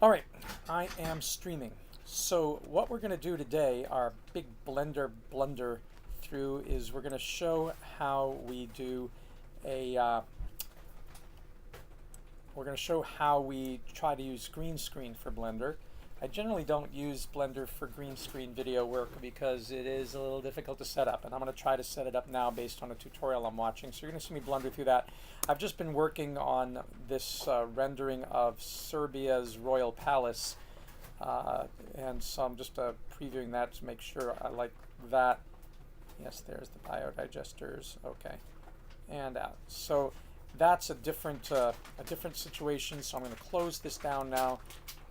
All right, I am streaming. So what we're going to do today, our big Blender blunder through, is we're going to show how we do a. We're going to show how we try to use green screen for Blender. I generally don't use Blender for green screen video work because it is a little difficult to set up, and I'm going to try to set it up now based on a tutorial I'm watching. So you're going to see me blunder through that. I've just been working on this rendering of Serbia's royal palace, and so I'm just previewing that to make sure I like that. Yes, there's the biodigesters. Okay, and out. So that's a different situation. So I'm going to close this down now.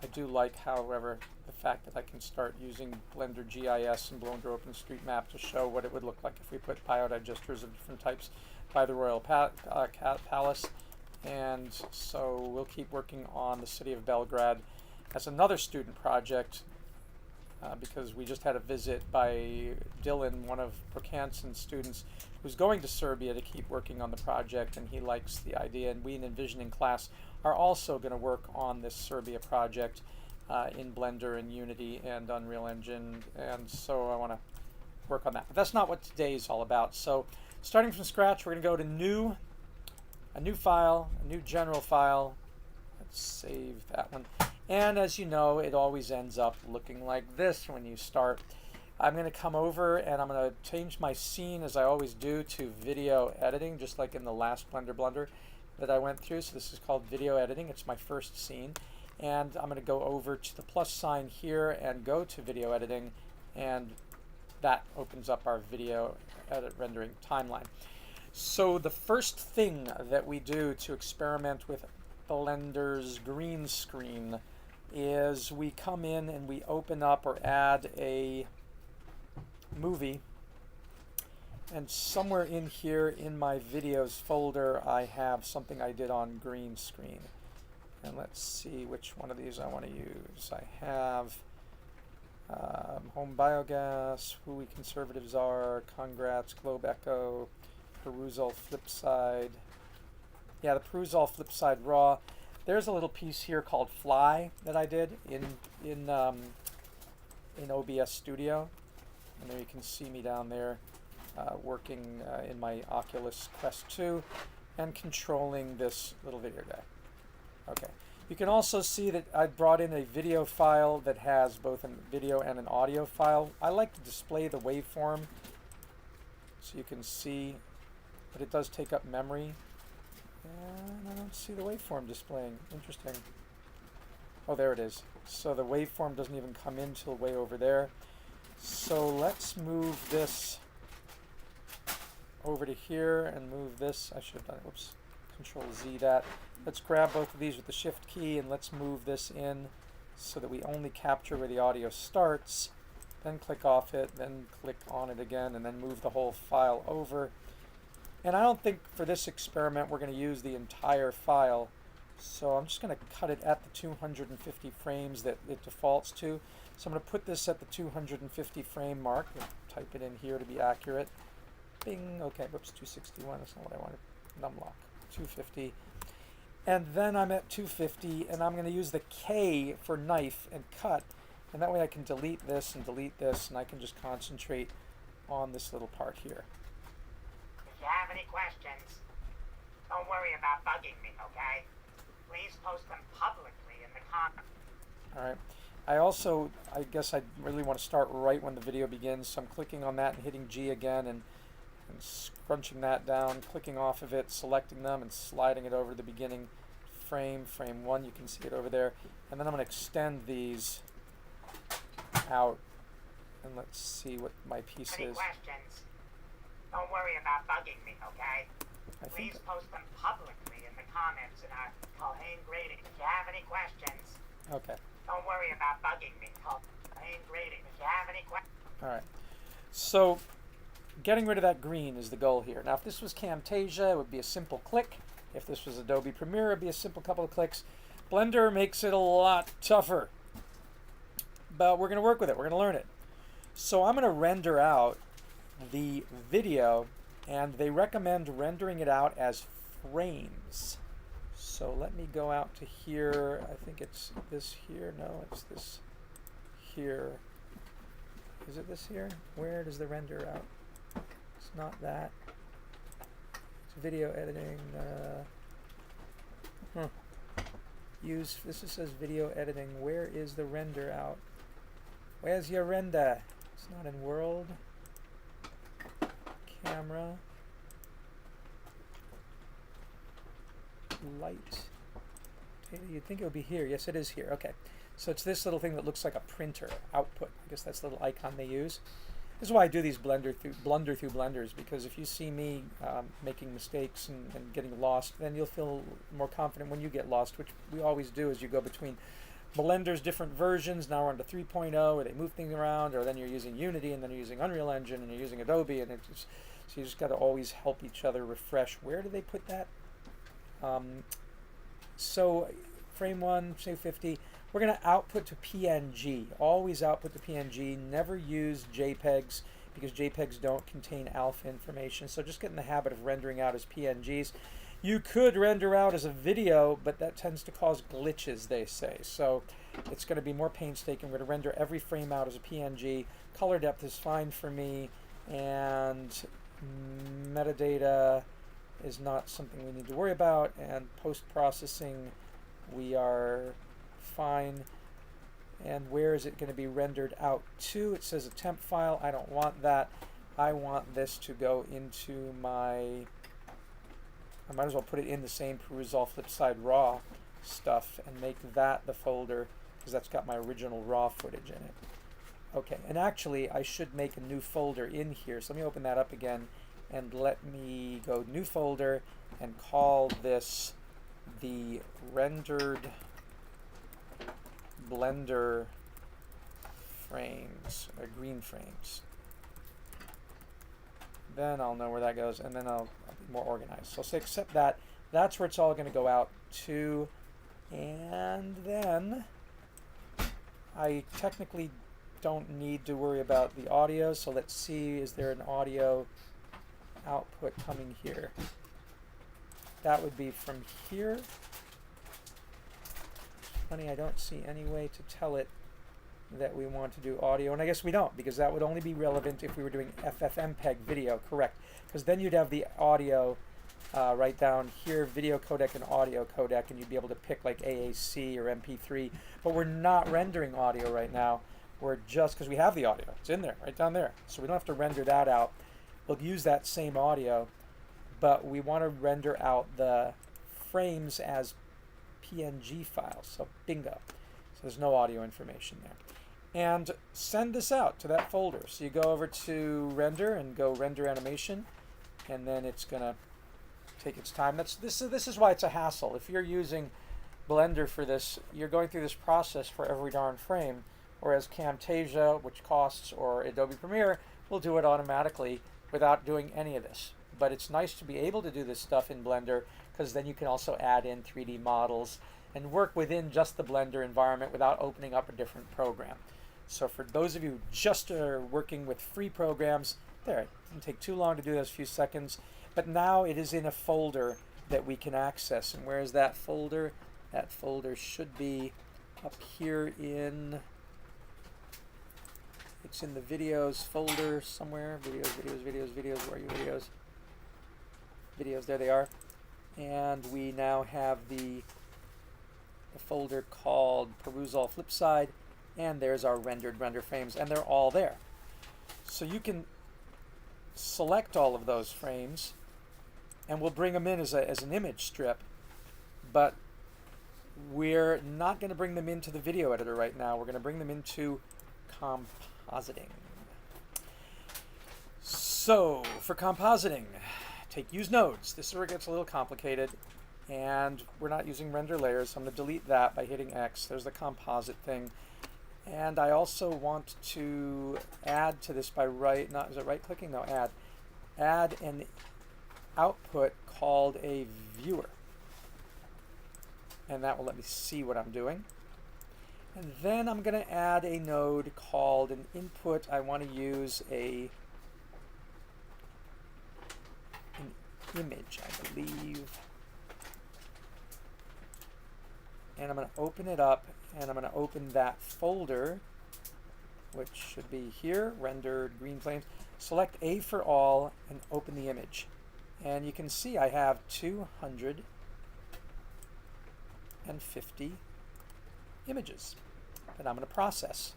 I do like, however, the fact that I can start using Blender GIS and Blender OpenStreetMap to show what it would look like if we put biodigesters of different types by the Royal Palace. And so we'll keep working on the city of Belgrade as another student project because we just had a visit by Dylan, one of Brokanson's students, who's going to Serbia to keep working on the project, and he likes the idea. And we in Envisioning class are also going to work on this Serbia project in Blender and Unity and Unreal Engine, and so I want to work on that. But that's not what today is all about. So starting from scratch, we're going to go to new, a new file, a new general file. Let's save that one. And as you know, it always ends up looking like this when you start. I'm going to come over and I'm going to change my scene, as I always do, to video editing, just like in the last Blender blunder that I went through. So this is called video editing. It's my first scene. And I'm going to go over to the plus sign here and go to video editing, and that opens up our video edit rendering timeline. So the first thing that we do to experiment with Blender's green screen is we come in and we open up or add a movie, and somewhere in here in my videos folder I have something I did on green screen, and let's see which one of these I want to use. I have Home Biogas, Who We Conservatives Are, Congrats, Globe Echo, Perusal Flipside. Yeah, the Perusal Flipside Raw. There's a little piece here called Fly that I did in OBS Studio, and there you can see me down there working in my Oculus Quest 2 and controlling this little video guy. Okay, you can also see that I brought in a video file that has both a video and an audio file. I like to display the waveform so you can see, but it does take up memory. And I don't see the waveform displaying. Interesting. Oh, there it is. So the waveform doesn't even come in till way over there. So let's move this over to here and move this. I should have done it. Whoops. Control Z that. Let's grab both of these with the Shift key and let's move this in so that we only capture where the audio starts. Then click off it, then click on it again, and then move the whole file over. And I don't think for this experiment we're going to use the entire file, so I'm just going to cut it at the 250 frames that it defaults to. So I'm going to put this at the 250 frame mark. Type it in here to be accurate. Bing. Okay, whoops, 261. That's not what I wanted. Numlock. 250. And then I'm at 250, and I'm going to use the K for knife and cut. And that way I can delete this, and I can just concentrate on this little part here. If you have any questions, don't worry about bugging me, okay? Please post them publicly in the comments. All right. I guess I really want to start right when the video begins, so I'm clicking on that and hitting G again and scrunching that down, clicking off of it, selecting them, and sliding it over to the beginning frame, frame 1. You can see it over there. And then I'm going to extend these out, and let's see what my piece Any is. questions? Don't worry about bugging me, okay? Please post them publicly in the comments in our Colhane grading. If you have any questions, okay. Don't worry about bugging me. Colhane grading. If you have any questions. All right. So getting rid of that green is the goal here. Now, if this was Camtasia, it would be a simple click. If this was Adobe Premiere, it would be a simple couple of clicks. Blender makes it a lot tougher. But we're going to work with it. We're going to learn it. So I'm going to render out the video, and they recommend rendering it out as frames. So let me go out to here. I think it's this here. No, it's this here. Is it this here? Where does the render out? It's not that. It's video editing. Use, this says video editing. Where is the render out? Where's your render? It's not in world. Camera. Light. You'd think it would be here. Yes, it is here. Okay. So it's this little thing that looks like a printer output. I guess that's the little icon they use. This is why I do these blunder through blenders, because if you see me making mistakes and getting lost, then you'll feel more confident when you get lost, which we always do as you go between Blender's different versions. Now we're on to 3.0, where they move things around, or then you're using Unity, and then you're using Unreal Engine, and you're using Adobe, and it's just, so you just got to always help each other refresh. Where do they put that? So frame 1, say 50. We're going to output to PNG. Always output to PNG. Never use JPEGs, because JPEGs don't contain alpha information. So just get in the habit of rendering out as PNGs. You could render out as a video, but that tends to cause glitches, they say. So it's going to be more painstaking. We're going to render every frame out as a PNG. Color depth is fine for me. And metadata is not something we need to worry about. And post-processing, we are fine. And where is it going to be rendered out to? It says a temp file. I don't want that. I want this to go into my, I might as well put it in the same Perusall Flipside raw stuff and make that the folder, because that's got my original raw footage in it. Okay, and actually I should make a new folder in here. So let me open that up again and let me go new folder and call this the rendered Blender frames, or green frames. Then I'll know where that goes, and then I'll be more organized. So I'll say accept that. That's where it's all going to go out to. And then I technically don't need to worry about the audio. So let's see, is there an audio output coming here? That would be from here. Funny, I don't see any way to tell it that we want to do audio, and I guess we don't, because that would only be relevant if we were doing FFmpeg video, correct? Because then you'd have the audio right down here, video codec and audio codec, and you'd be able to pick like AAC or MP3, but we're not rendering audio right now. We're just, because we have the audio, it's in there, right down there, so we don't have to render that out. We'll use that same audio, but we want to render out the frames as PNG files, so bingo. So there's no audio information there. And send this out to that folder. So you go over to render and go render animation, and then it's gonna take its time. This is why it's a hassle. If you're using Blender for this, you're going through this process for every darn frame, whereas Camtasia, which costs, or Adobe Premiere, will do it automatically without doing any of this. But it's nice to be able to do this stuff in Blender, because then you can also add in 3D models and work within just the Blender environment without opening up a different program. So for those of you who just are working with free programs, there, it didn't take too long to do those few seconds, but now it is in a folder that we can access. And where is that folder? That folder should be up here in, it's in the videos folder somewhere. Videos, where are you videos? Videos, there they are. And we now have the folder called Perusall Flipside, and there's our rendered render frames, and they're all there. So you can select all of those frames, and we'll bring them in as an image strip, but we're not going to bring them into the video editor right now. We're going to bring them into compositing. So for compositing, use nodes. This is where it gets a little complicated, and we're not using render layers, so I'm going to delete that by hitting X. There's the composite thing. And I also want to add to this by is it right clicking? No, add an output called a viewer. And that will let me see what I'm doing. And then I'm going to add a node called an input. I want to use an image, I believe. and I'm going to open it up, and I'm going to open that folder, which should be here, rendered green planes. Select A for all and open the image. And you can see I have 250 images that I'm going to process.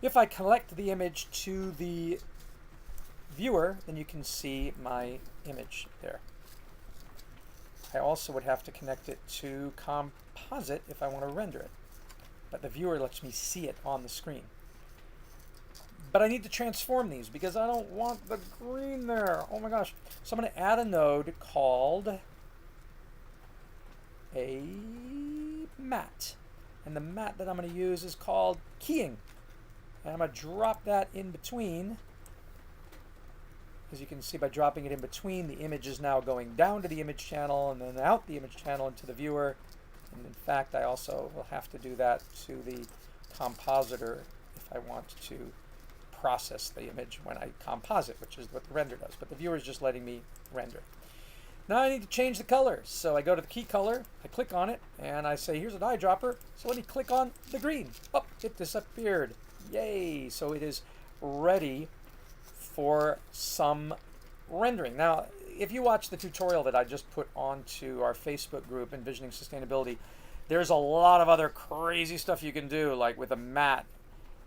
If I collect the image to the viewer, then you can see my image there. I also would have to connect it to Composite if I want to render it. But the viewer lets me see it on the screen. But I need to transform these because I don't want the green there. Oh my gosh. So I'm going to add a node called a matte. And the matte that I'm going to use is called keying. And I'm going to drop that in between. As you can see, by dropping it in between, the image is now going down to the image channel and then out the image channel into the viewer. And in fact, I also will have to do that to the compositor if I want to process the image when I composite, which is what the render does. But the viewer is just letting me render. Now I need to change the color. So I go to the key color, I click on it, and I say, here's an eyedropper. So let me click on the green. Oh, it disappeared. Yay! So it is ready for some rendering. Now, if you watch the tutorial that I just put onto our Facebook group, Envisioning Sustainability, there's a lot of other crazy stuff you can do, like with a matte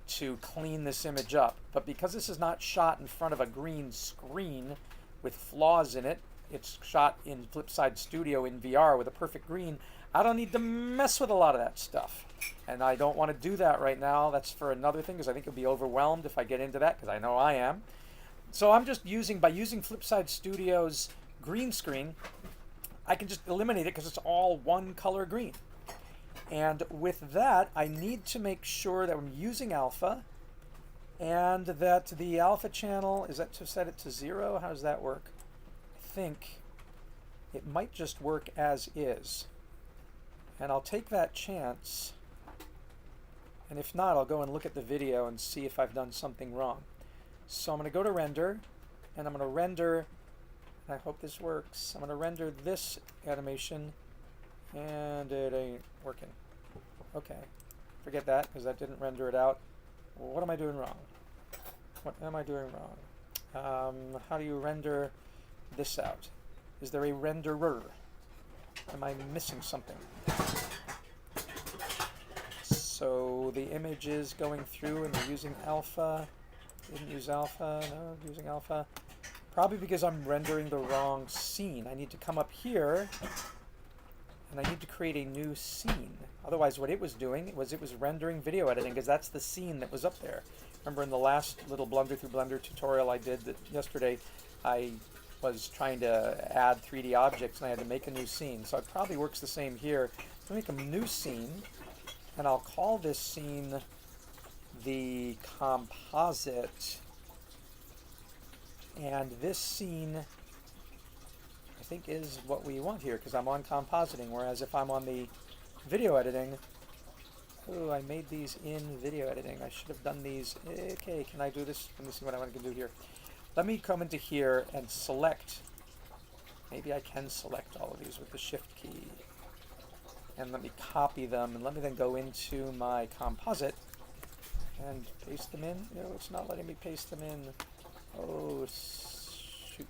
to clean this image up. But because this is not shot in front of a green screen with flaws in it, it's shot in Flipside Studio in VR with a perfect green, I don't need to mess with a lot of that stuff. And I don't want to do that right now. That's for another thing, because I think you'll be overwhelmed if I get into that, because I know I am. So I'm just by using Flipside Studio's green screen, I can just eliminate it because it's all one color green. And with that, I need to make sure that I'm using alpha and that the alpha channel, is that to set it to 0? How does that work? I think it might just work as is. And I'll take that chance. And if not, I'll go and look at the video and see if I've done something wrong. So I'm going to go to render, and I'm going to render, and I hope this works. I'm going to render this animation, and it ain't working. Okay, forget that, because that didn't render it out. What am I doing wrong? What am I doing wrong? How do you render this out? Is there a renderer? Am I missing something? So the image is going through, and we're using alpha. Didn't use alpha, no, using alpha. Probably because I'm rendering the wrong scene. I need to come up here, and I need to create a new scene. Otherwise, what it was doing was it was rendering video editing, because that's the scene that was up there. Remember in the last little Blunder through Blender tutorial I did yesterday, I was trying to add 3D objects, and I had to make a new scene. So it probably works the same here. So make a new scene, and I'll call this scene the composite, and this scene I think is what we want here because I'm on compositing, whereas if I'm on the video editing, oh, I made these in video editing. I should have done these. Okay, can I do this? Let me see what I want to do here. Let me come into here and select. Maybe I can select all of these with the shift key, and let me copy them, and let me then go into my composite and paste them in. No, it's not letting me paste them in. Oh, shoot.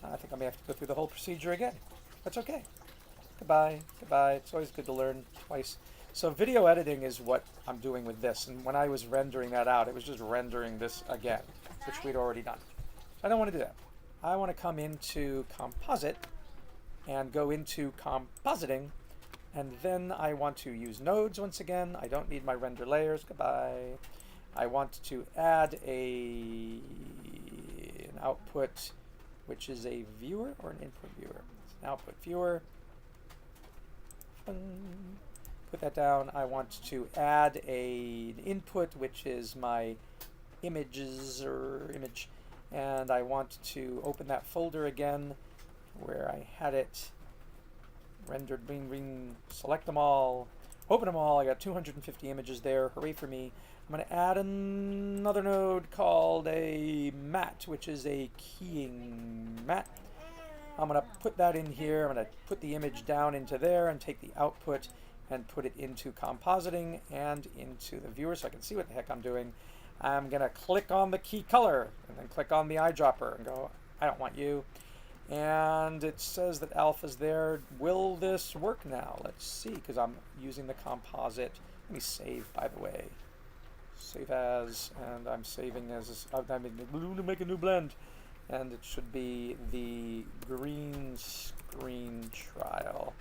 I think I may have to go through the whole procedure again. That's okay. Goodbye. Goodbye. It's always good to learn twice. So video editing is what I'm doing with this. And when I was rendering that out, it was just rendering this again, which we'd already done. I don't want to do that. I want to come into Composite and go into Compositing. And then I want to use nodes once again. I don't need my render layers. Goodbye. I want to add an output, which is a viewer or an input viewer. It's an output viewer. Put that down. I want to add an input, which is my images or image. And I want to open that folder again where I had it. Rendered, bing, select them all, open them all. I got 250 images there. Hooray for me. I'm going to add another node called a matte, which is a keying matte. I'm going to put that in here. I'm going to put the image down into there and take the output and put it into compositing and into the viewer so I can see what the heck I'm doing. I'm going to click on the key color and then click on the eyedropper and go, I don't want you. And it says that alpha's there. Will this work now? Let's see, because I'm using the composite. Let me save, by the way. Save as, and I'm saving as, I'm going to make a new blend. And it should be the green screen trial.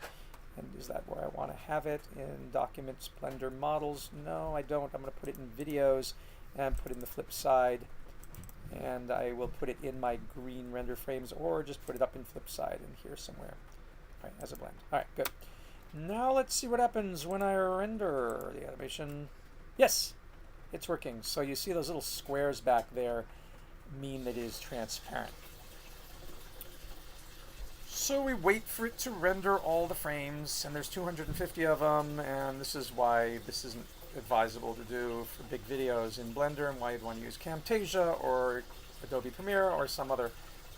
And is that where I want to have it? In Documents, Blender, Models? No, I don't. I'm going to put it in Videos and put it in the flip side. And I will put it in my green render frames or just put it up in flip side in here somewhere. All right, as a blend. All right, good. Now let's see what happens when I render the animation. Yes, it's working. So you see those little squares back there mean that it is transparent. So we wait for it to render all the frames, and there's 250 of them, and this is why this isn't advisable to do for big videos in Blender, and why you'd want to use Camtasia or Adobe Premiere or some other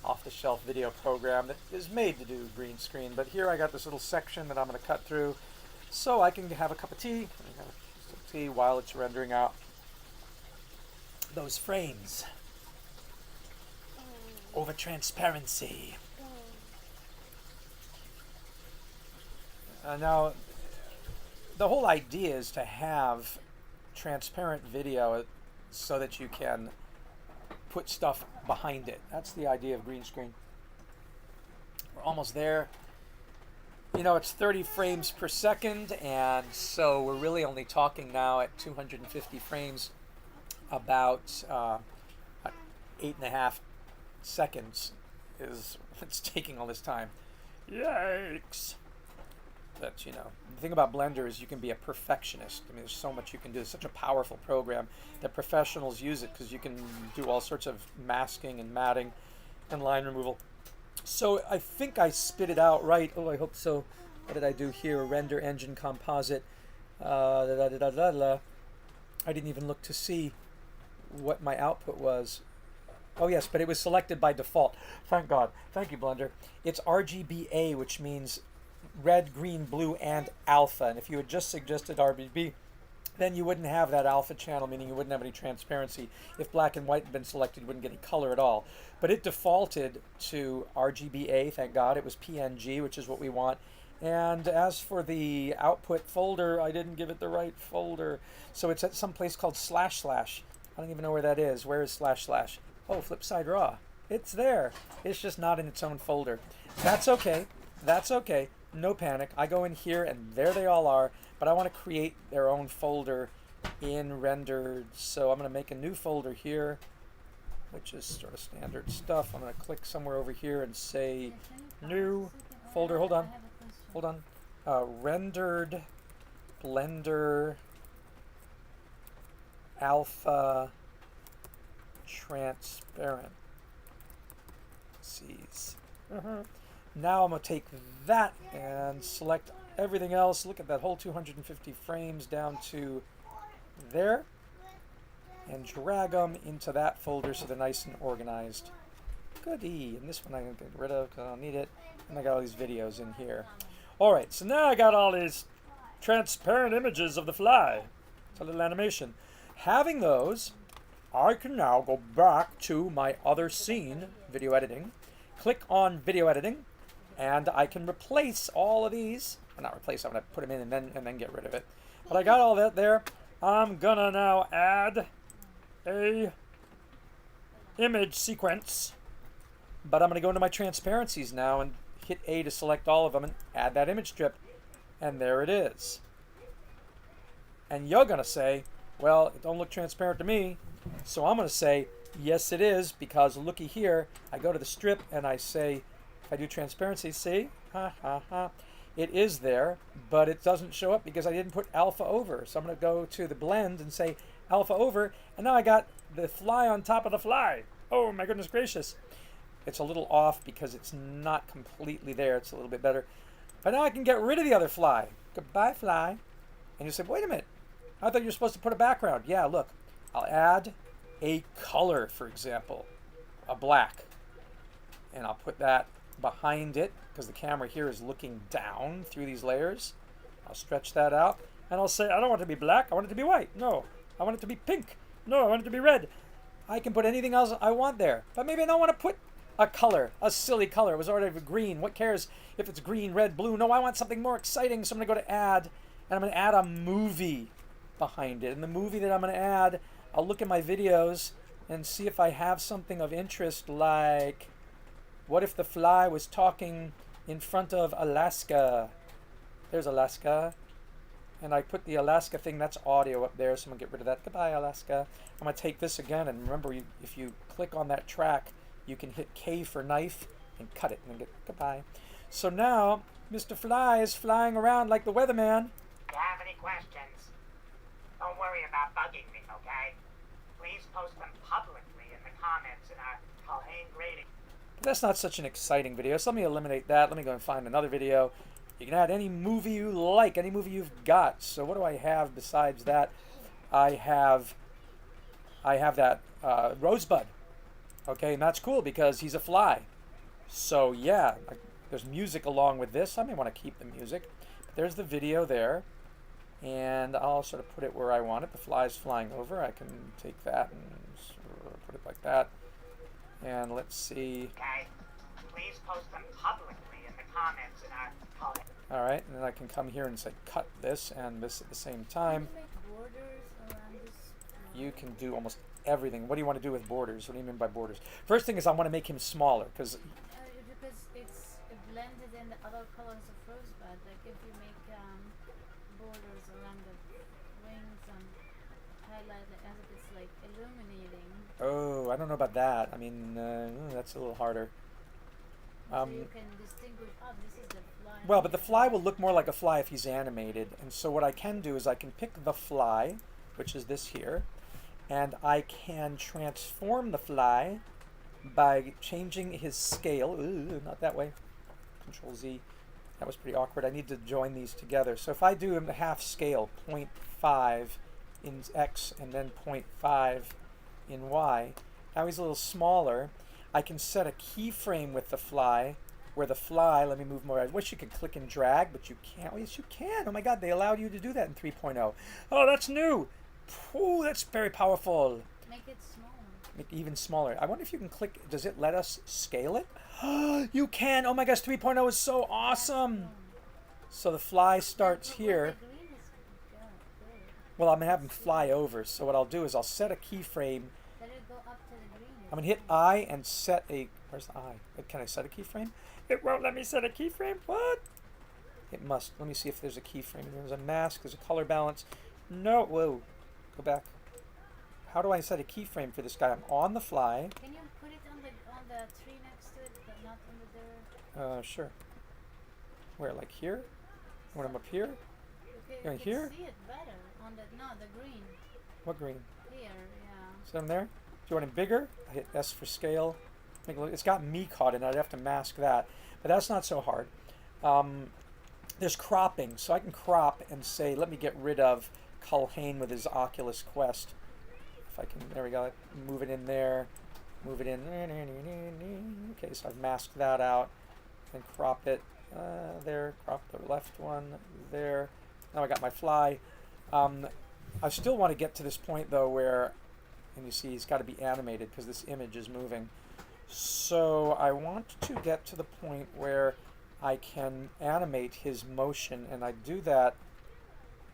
off-the-shelf video program that is made to do green screen. But here I got this little section that I'm going to cut through so I can have a cup of tea, while it's rendering out those frames over transparency. Now, the whole idea is to have transparent video so that you can put stuff behind it. That's the idea of green screen. We're almost there. You know, it's 30 frames per second, and so we're really only talking now at 250 frames about 8.5 seconds is what's taking all this time. Yikes! But, you know, the thing about Blender is you can be a perfectionist. I mean, there's so much you can do. It's such a powerful program that professionals use it because you can do all sorts of masking and matting and line removal. So I think I spit it out right. Oh, I hope so. What did I do here? Render engine composite. I didn't even look to see what my output was. Oh yes, but it was selected by default. Thank God. Thank you, Blunder. It's RGBA, which means red, green, blue, and alpha. And if you had just suggested RGB, then you wouldn't have that alpha channel, meaning you wouldn't have any transparency. If black and white had been selected, you wouldn't get any color at all. But it defaulted to RGBA, thank God. It was PNG, which is what we want. And as for the output folder, I didn't give it the right folder. So it's at some place called // I don't even know where that is. Where is //? Oh, Flipside Raw. It's there. It's just not in its own folder. That's okay. That's okay. No panic. I go in here and there they all are, but I want to create their own folder in rendered. So I'm going to make a new folder here, which is sort of standard stuff. I'm going to click somewhere over here and say new folder. Hold on. Hold on. Rendered Blender Alpha Transparent. C's. Now I'm going to take that and select everything else. Look at that whole 250 frames down to there. And drag them into that folder so they're nice and organized. Goody. And this one I'm going to get rid of because I don't need it. And I got all these videos in here. Alright, so now I got all these transparent images of the fly. It's a little animation. Having those, I can now go back to my other scene, video editing. Click on video editing. And I can replace all of these. Well, not replace, I'm going to put them in and then get rid of it. But I got all that there. I'm going to now add a image sequence. But I'm going to go into my transparencies now and hit A to select all of them and add that image strip. And there it is. And you're going to say, well, it don't look transparent to me. So I'm going to say, yes, it is, because looky here. I go to the strip and I say, if I do transparency, see? It is there, but it doesn't show up because I didn't put alpha over. So I'm going to go to the blend and say alpha over, and now I got the fly on top of the fly. Oh my goodness gracious. It's a little off because it's not completely there. It's a little bit better. But now I can get rid of the other fly. Goodbye, fly. And you say, wait a minute. I thought you were supposed to put a background. Yeah, look. I'll add a color, for example, a black. And I'll put that behind it, because the camera here is looking down through these layers. I'll stretch that out, and I'll say, I don't want it to be black, I want it to be white. No, I want it to be pink. No, I want it to be red. I can put anything else I want there, but maybe I don't want to put a color, a silly color. It was already green. What cares if it's green, red, blue? No, I want something more exciting, so I'm going to go to add, and I'm going to add a movie behind it. And the movie that I'm going to add, I'll look at my videos and see if I have something of interest, like, what if the fly was talking in front of Alaska? There's Alaska. And I put the Alaska thing, that's audio up there, so I'm going to get rid of that. Goodbye, Alaska. I'm going to take this again, and remember, if you click on that track, you can hit K for knife and cut it, and then get goodbye. So now, Mr. Fly is flying around like the weatherman. If you have any questions, don't worry about bugging me, okay? Please post them publicly in the comments in our Culhane grading. But that's not such an exciting video, so let me eliminate that. Let me go and find another video. You can add any movie you like, any movie you've got. So what do I have besides that? I have that Rosebud. Okay, and that's cool because he's a fly. So yeah, there's music along with this. I may want to keep the music. But there's the video there. And I'll sort of put it where I want it. The fly's flying over. I can take that and sort of put it like that. And let's see. Okay, please post them publicly in the comments in our Culhane. All right, and then I can come here and say cut this and this at the same time. Can you make borders around this? You can do almost everything. What do you want to do with borders? What do you mean by borders? First thing is I want to make him smaller because it's blended in the other colors of Rosebud. Like if you make borders around the wings and highlight it as if it's like illuminating. oh, I don't know about that. I mean, that's a little harder. So you can distinguish, oh, this is the fly. Well, but the fly will look more like a fly if he's animated. And so what I can do is I can pick the fly, which is this here, and I can transform the fly by changing his scale. Ooh, not that way. Control Z. That was pretty awkward. I need to join these together. So if I do him to half scale, 0.5 in X and then 0.5 in Y, now he's a little smaller. I can set a keyframe with the fly, where the fly, let me move more. I wish you could click and drag, but you can't. Oh, yes, you can. Oh my God, they allowed you to do that in 3.0. Oh, that's new. Ooh, that's very powerful. Make it smaller. Make it even smaller. I wonder if you can click, does it let us scale it? You can. Oh my gosh, 3.0 is so awesome. So the fly starts here. The green is good. Well, I'm going to have him fly over. So what I'll do is I'll set a keyframe. Let it go up to the green. I'm going to hit I and set a, where's the I? Can I set a keyframe? It won't let me set a keyframe. What? It must. Let me see if there's a keyframe. There's a mask. There's a color balance. No. Whoa. Go back. How do I set a keyframe for this guy? I'm on the fly. Can you put it on the tree next to it, but not on the dirt? Sure. Where? Like here? When I'm up here? Okay, Yeah, you here? can see it better on the green. What green? Here, yeah. Is that him there? Do you want him bigger? I hit S for scale. Make it look, it's got me caught in it. I'd have to mask that. But that's not so hard. There's cropping. So I can crop and say, let me get rid of Culhane with his Oculus Quest. If I can, there we go. Move it in there. Move it in. Okay, so I've masked that out. And crop it there. Crop the left one there. Now I got my fly. I still want to get to this point though where, and you see he's got to be animated because this image is moving. So I want to get to the point where I can animate his motion, and I do that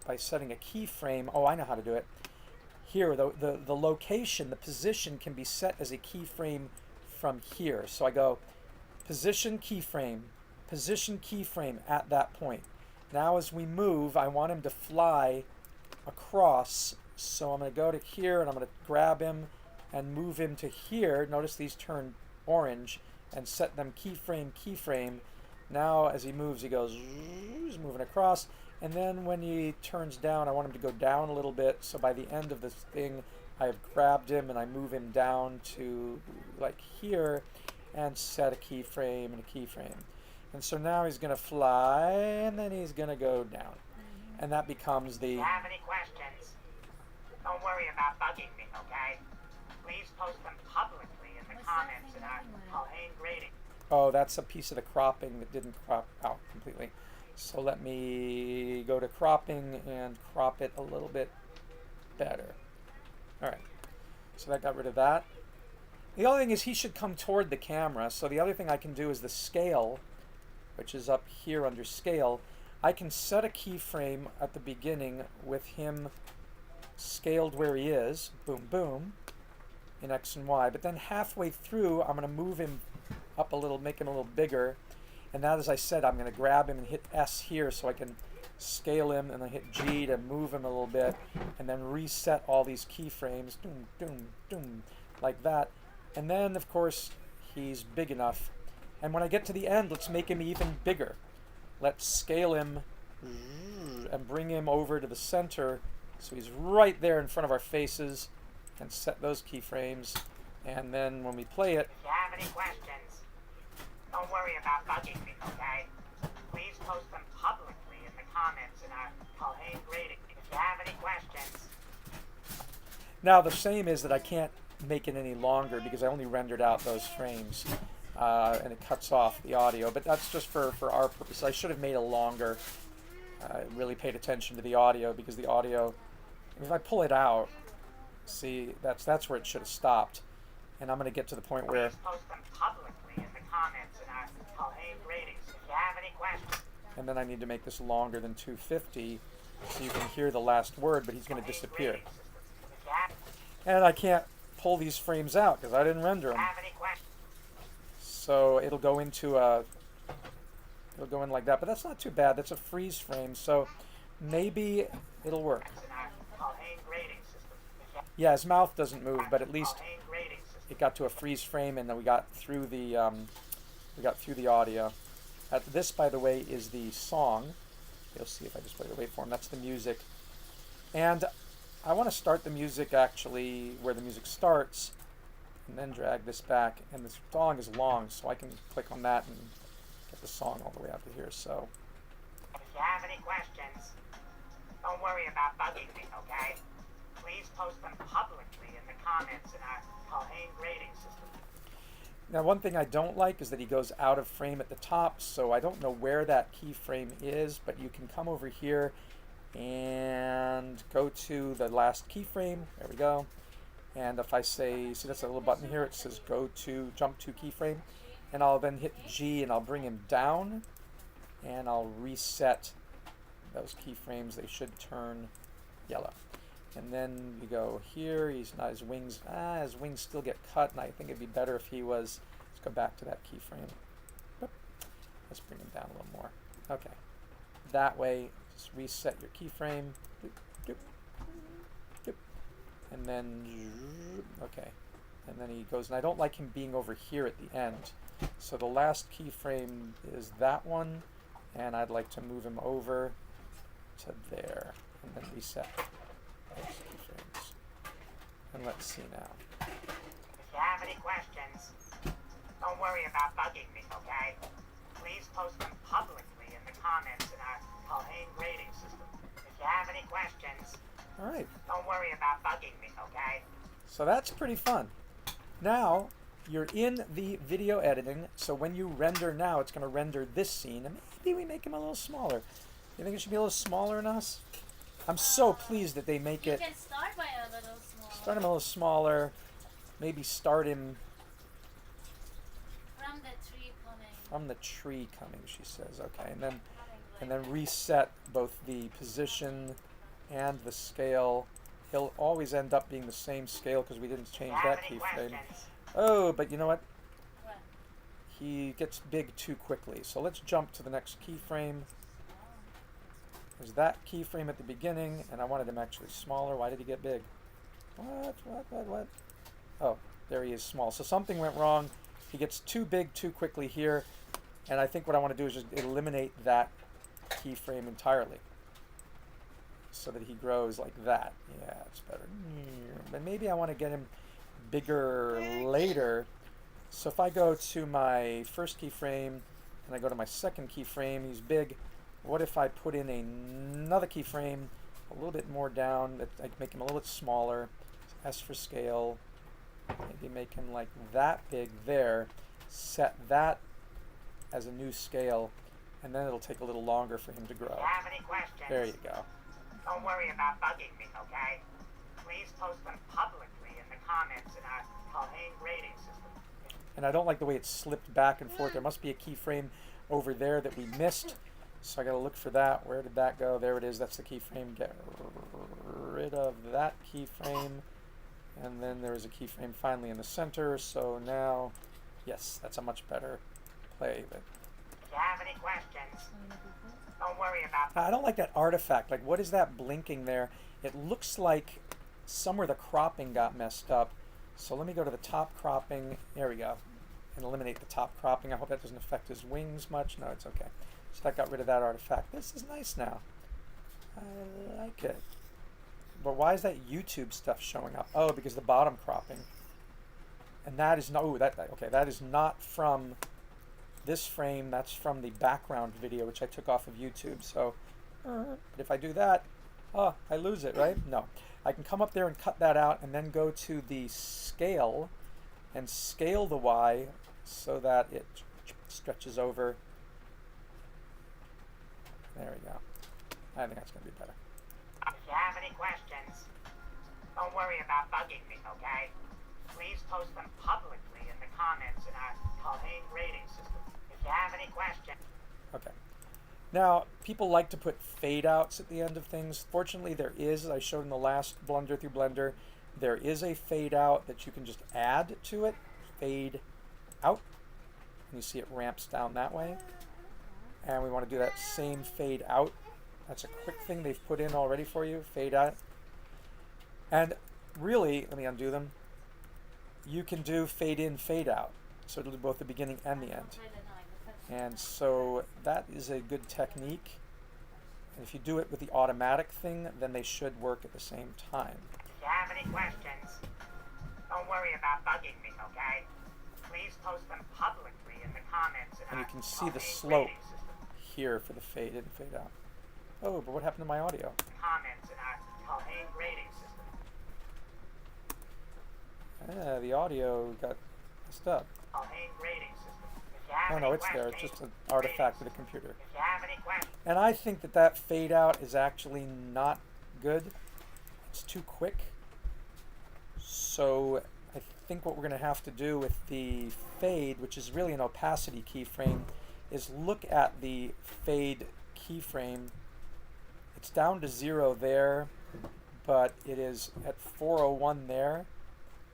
by setting a keyframe. Oh, I know how to do it. Here, the location, the position can be set as a keyframe from here. So I go position keyframe at that point. Now as we move, I want him to fly across. So I'm going to go to here and I'm going to grab him and move him to here. Notice these turn orange and set them keyframe. Now as he moves, he goes, he's moving across. And then when he turns down, I want him to go down a little bit. So by the end of this thing, I have grabbed him and I move him down to like here and set a keyframe and a keyframe. And so now he's going to fly and then he's going to go down. And that becomes the... If you have any questions, don't worry about bugging me, okay? Please post them publicly in the comments in our Culhane grading. Oh, that's a piece of the cropping that didn't crop out completely. So let me go to cropping and crop it a little bit better. All right, so that got rid of that. The other thing is he should come toward the camera. So the other thing I can do is the scale, which is up here under scale. I can set a keyframe at the beginning with him scaled where he is, boom, boom, in X and Y. But then halfway through, I'm going to move him up a little, make him a little bigger. And now, as I said, I'm going to grab him and hit S here so I can scale him, and then hit G to move him a little bit, and then reset all these keyframes, doom, doom, doom, like that. And then, of course, he's big enough. And when I get to the end, let's make him even bigger. Let's scale him and bring him over to the center so he's right there in front of our faces, and set those keyframes. And then when we play it... If you have any questions, don't worry about bugging me, okay? Please post them publicly in the comments in our Culhane grading. If you have any questions... Now, the same is that I can't make it any longer because I only rendered out those frames. And it cuts off the audio, but that's just for our purpose. I should have made it longer. Really paid attention to the audio, because the audio, if I pull it out, see, that's where it should have stopped. And I'm going to get to the point where... Please post them publicly in the comments in our Culhane gradings if you have any questions. And then I need to make this longer than 250 so you can hear the last word, but he's going to disappear. And I can't pull these frames out because I didn't render them. So it'll go into it'll go in like that, but that's not too bad. That's a freeze frame, so maybe it'll work. Yeah, his mouth doesn't move, but at least it got to a freeze frame, and then we got through the audio. This, by the way, is the song. You'll see if I just play the waveform. That's the music, and I want to start the music actually where the music starts, and then drag this back. And the song is long, so I can click on that and get the song all the way out to here. So, if you have any questions, don't worry about bugging me, okay? Please post them publicly in the comments in our Culhane grading system. Now, one thing I don't like is that he goes out of frame at the top, so I don't know where that keyframe is, but you can come over here and go to the last keyframe. There we go. And if I say, see that's a little button here, it says go to, jump to keyframe, and I'll then hit G and I'll bring him down, and I'll reset those keyframes. They should turn yellow. And then you go here, he's not, his wings still get cut, and I think it'd be better if he was, let's go back to that keyframe. Let's bring him down a little more. Okay. That way, just reset your keyframe. And then, okay. And then he goes, and I don't like him being over here at the end. So the last keyframe is that one, and I'd like to move him over to there, and then reset those keyframes. And let's see now. If you have any questions, don't worry about bugging me, okay? Please post them publicly in the comments in our Culhane grading system. If you have any questions, all right. Don't worry about bugging me, okay? So that's pretty fun. Now, you're in the video editing, so when you render now, it's going to render this scene, and maybe we make him a little smaller. You think it should be a little smaller than us? I'm so pleased that they make it... You can start by a little smaller. Start him a little smaller. Maybe start him... From the tree coming. From the tree coming, she says. Okay, and then reset both the position and the scale. He'll always end up being the same scale because we didn't change that keyframe. Oh, but you know what? What? He gets big too quickly. So let's jump to the next keyframe. There's that keyframe at the beginning, and I wanted him actually smaller. Why did he get big? What? Oh, there he is small. So something went wrong. He gets too big too quickly here, and I think what I want to do is just eliminate that keyframe entirely, so that he grows like that. Yeah, it's better. But maybe I want to get him bigger later. So if I go to my first keyframe and I go to my second keyframe, he's big. What if I put in another keyframe a little bit more down, that I make him a little bit smaller, S for scale, maybe make him like that big there, set that as a new scale, and then it'll take a little longer for him to grow. If you have any questions, There you go. don't worry about bugging me, okay? Please post them publicly in the comments in our Culhane grading system. And I don't like the way it slipped back and forth. There must be a keyframe over there that we missed. So I got to look for that. Where did that go? There it is. That's the keyframe. Get rid of that keyframe. And then there is a keyframe finally in the center. So now, yes, that's a much better play. But If you have any questions, don't worry about I don't like that artifact. Like, what is that blinking there? It looks like somewhere the cropping got messed up. So let me go to the top cropping. There we go. And eliminate the top cropping. I hope that doesn't affect his wings much. No, it's okay. So that got rid of that artifact. This is nice now. I like it. But why is that YouTube stuff showing up? Oh, because the bottom cropping. And that is no, okay, that is not from this frame. That's from the background video, which I took off of YouTube. So, but if I do that, oh, I lose it, right? No. I can come up there and cut that out and then go to the scale and scale the Y so that it stretches over. There we go. I think that's going to be better. If you have any questions, don't worry about bugging me, okay? Please post them publicly in the comments in our Culhane grading system. If you have any questions. Okay. Now, people like to put fade outs at the end of things. Fortunately, there is, as I showed in the last Blunder through Blender, there is a fade out that you can just add to it. Fade out. And you see it ramps down that way. And we want to do that same fade out. That's a quick thing they've put in already for you. Fade out. And really, let me undo them. You can do fade in, fade out. So it'll do both the beginning and the end. And so that is a good technique. And if you do it with the automatic thing, then they should work at the same time. If you have any questions, don't worry about bugging me, okay? Please post them publicly in the comments in And our you can see the Culhane slope grading system. here for the fade in, fade out. Oh, but what happened to my audio? Comments in our Culhane grading system. The audio got messed up. Culhane grading system. If you have Oh any no, it's there. It's questions, just an artifact of the computer. If you have any questions, And I think that that fade out is actually not good. It's too quick. So I think what we're going to have to do with the fade, which is really an opacity keyframe, is look at the fade keyframe. It's down to 0 there, but it is at 401 there.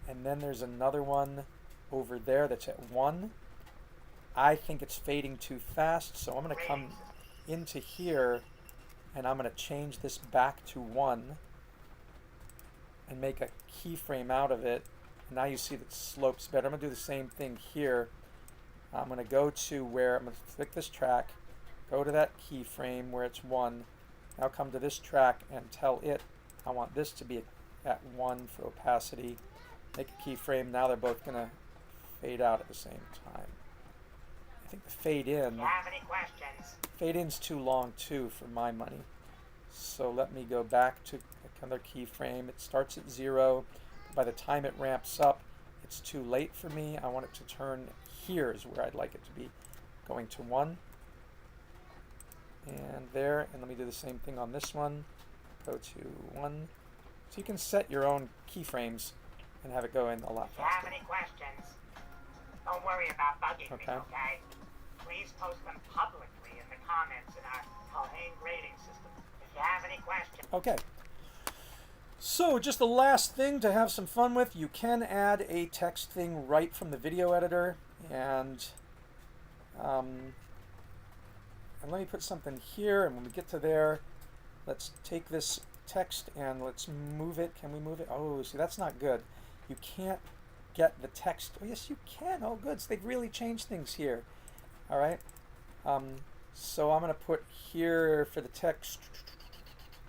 And then there's another one over there that's at 1. I think it's fading too fast, so I'm going to come into here and I'm going to change this back to 1 and make a keyframe out of it. And now you see that slopes better. I'm going to do the same thing here. I'm going to go to where I'm going to click this track, go to that keyframe where it's 1. Now come to this track and tell it I want this to be at 1 for opacity. Make a keyframe. Now they're both going to fade out at the same time. I think the fade in, if you have any questions, fade in's too long too for my money. So let me go back to another keyframe. It starts at 0. By the time it ramps up, it's too late for me. I want it to turn here is where I'd like it to be, going to 1. And there, and let me do the same thing on this one. Go to 1. So you can set your own keyframes and have it go in a lot if you have faster. any questions, don't worry about bugging me, okay? Please post them publicly in the comments in our Culhane grading system. If you have any questions. Okay. So just the last thing to have some fun with, you can add a text thing right from the video editor, and let me put something here, and when we get to there, let's take this text and let's move it. Can we move it? Oh, see, that's not good. You can't get the text. Oh, yes, you can. Oh, good. So they've really changed things here. All right. So I'm going to put here for the text.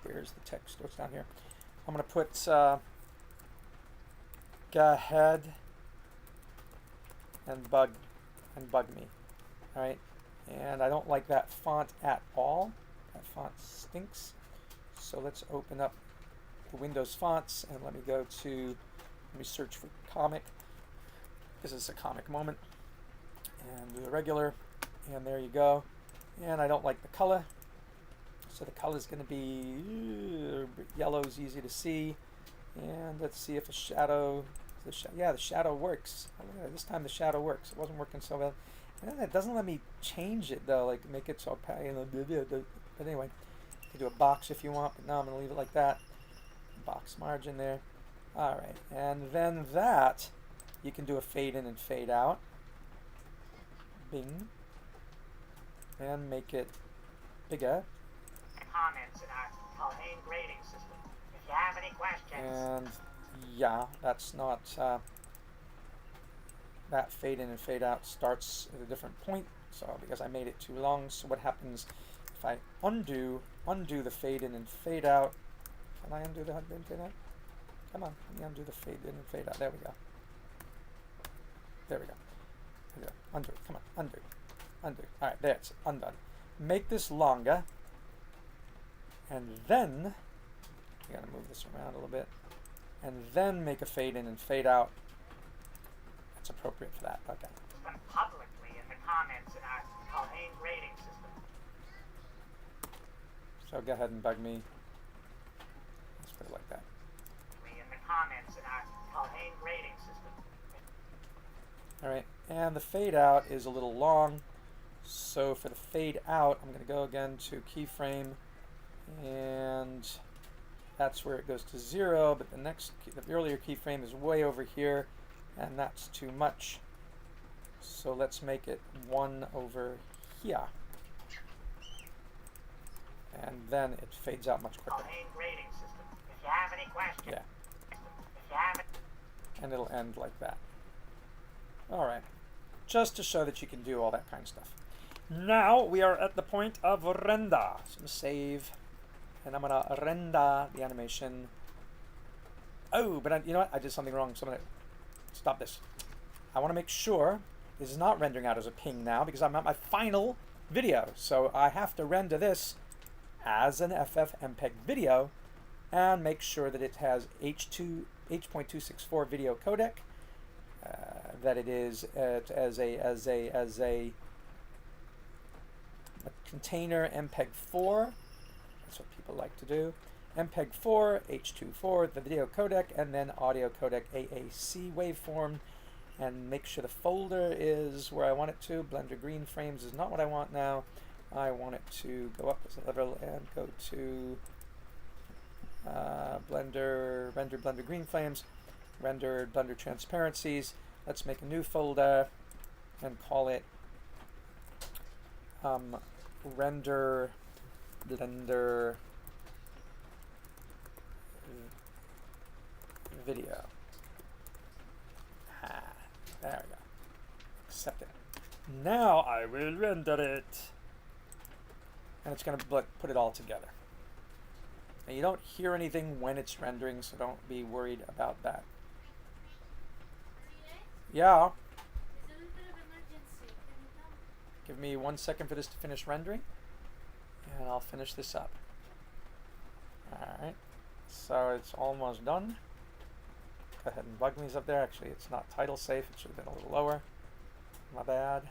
Where's the text? What's down here? I'm going to put go ahead and bug me. All right. And I don't like that font at all. That font stinks. So let's open up the Windows fonts and let me go to, let me search for comic, because it's a comic moment, and do the regular, And there you go. And I don't like the color. So the color is going to be yellow is easy to see. And let's see if a shadow, yeah, the shadow works. Oh, look at that. This time the shadow works. It wasn't working so well. And it doesn't let me change it though, like make it so opaque. But anyway, you can do a box if you want, but no, I'm going to leave it like that. Box margin there. All right, and then that, you can do a fade in and fade out. Bing. And make it bigger. Comments in our Culhane grading system. If you have any questions. And yeah, that's not, that fade in and fade out starts at a different point. So because I made it too long, so what happens if I undo the fade in and fade out? Can I undo the fade in and fade out? Come on, let me undo the fade in and fade out. There we go. There we go. There we go. Undo it. Come on, undo. Undo. All right, there it's undone. Make this longer, and then you gotta move this around a little bit, and then make a fade in and fade out. That's appropriate for that. Okay. Them publicly in the comments in our Culhane grading system. So go ahead and bug me. Let's put it like that. In the comments in our Culhane grading system. All right, and the fade out is a little long. So for the fade out, I'm going to go again to keyframe, and that's where it goes to 0. But the earlier keyframe is way over here, and that's too much. So let's make it 1 over here, and then it fades out much quicker. Culhane grading system. If you have any questions. Yeah. If you have And it'll end like that. All right, just to show that you can do all that kind of stuff. Now we are at the point of render. So I'm gonna save, and I'm gonna render the animation. Oh, but you know what? I did something wrong. So I'm gonna stop this. I want to make sure this is not rendering out as a ping now because I'm at my final video. So I have to render this as an FFmpeg video and make sure that it has H.264 video codec. That it is as a container MPEG-4. That's what people like to do. MPEG-4, H.2.4, the video codec, and then audio codec AAC waveform. And make sure the folder is where I want it to. Blender green frames is not what I want now. I want it to go up as a level and go to Blender, render Blender green frames, render Blender transparencies. Let's make a new folder and call it render Blender video. There we go. Accept it. Now I will render it. And it's going to put it all together. Now you don't hear anything when it's rendering, so don't be worried about that. Yeah. There's a little bit of emergency. Can you come? Give me 1 second for this to finish rendering, and I'll finish this up. Alright. So it's almost done. Go ahead and bug me's up there. Actually, it's not title safe. It should have been a little lower. My bad.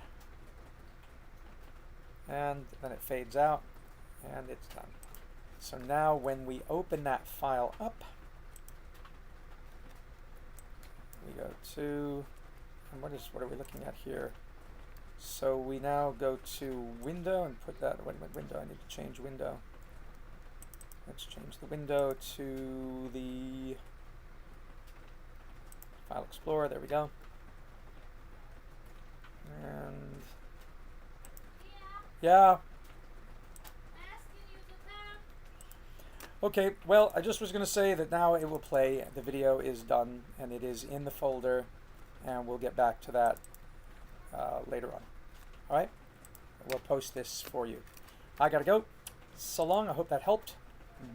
And then it fades out, and it's done. So now when we open that file up, we go to, and what are we looking at here? So we now go to window and put that, wait a minute, window, I need to change window. Let's change the window to the File Explorer, there we go. And yeah. Okay, well, I just was going to say that now it will play. The video is done, and it is in the folder, and we'll get back to that later on. All right? We'll post this for you. I got to go. So long. I hope that helped. Bye.